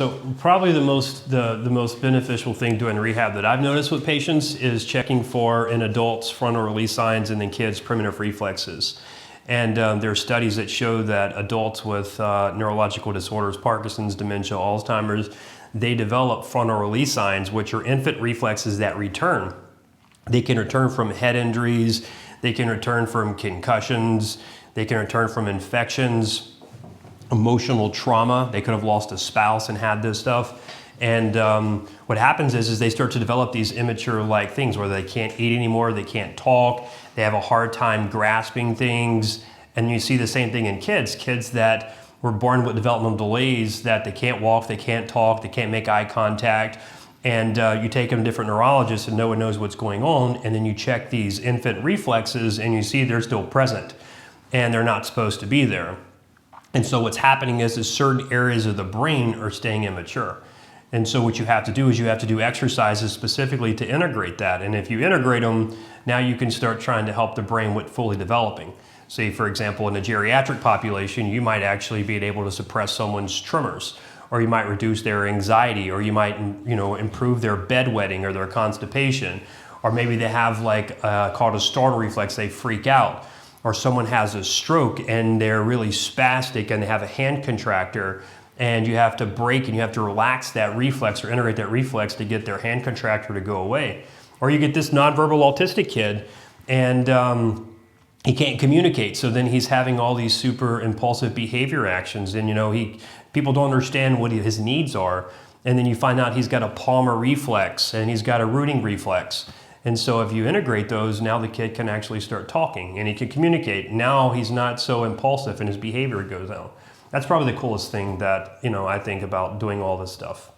So probably the most beneficial thing doing rehab that I've noticed with patients is checking for in adults frontal release signs and in kids primitive reflexes. And there are studies that show that adults with neurological disorders, Parkinson's, dementia, Alzheimer's, they develop frontal release signs, which are infant reflexes that return. They can return from head injuries, they can return from concussions, they can return from infections, emotional trauma. They could have lost a spouse and had this stuff. And what happens is they start to develop these immature-like things where they can't eat anymore, they can't talk, they have a hard time grasping things. And you see the same thing in kids that were born with developmental delays, that they can't walk, they can't talk, they can't make eye contact. And you take them to different neurologists and no one knows what's going on. And then you check these infant reflexes and you see they're still present and they're not supposed to be there. And so what's happening is certain areas of the brain are staying immature. And so what you have to do is you have to do exercises specifically to integrate that. And if you integrate them, now you can start trying to help the brain with fully developing. Say, for example, in a geriatric population, you might actually be able to suppress someone's tremors, or you might reduce their anxiety, or you might, improve their bedwetting or their constipation, or maybe they have called a startle reflex, they freak out. Or someone has a stroke and they're really spastic and they have a hand contractor and you have to break and you have to relax that reflex or integrate that reflex to get their hand contractor to go away. Or you get this nonverbal autistic kid and he can't communicate, so then he's having all these super impulsive behavior actions and people don't understand what his needs are, and then you find out he's got a palmar reflex and he's got a rooting reflex. And so if you integrate those, now the kid can actually start talking and he can communicate. Now he's not so impulsive and his behavior goes out. That's probably the coolest thing that, I think about doing all this stuff.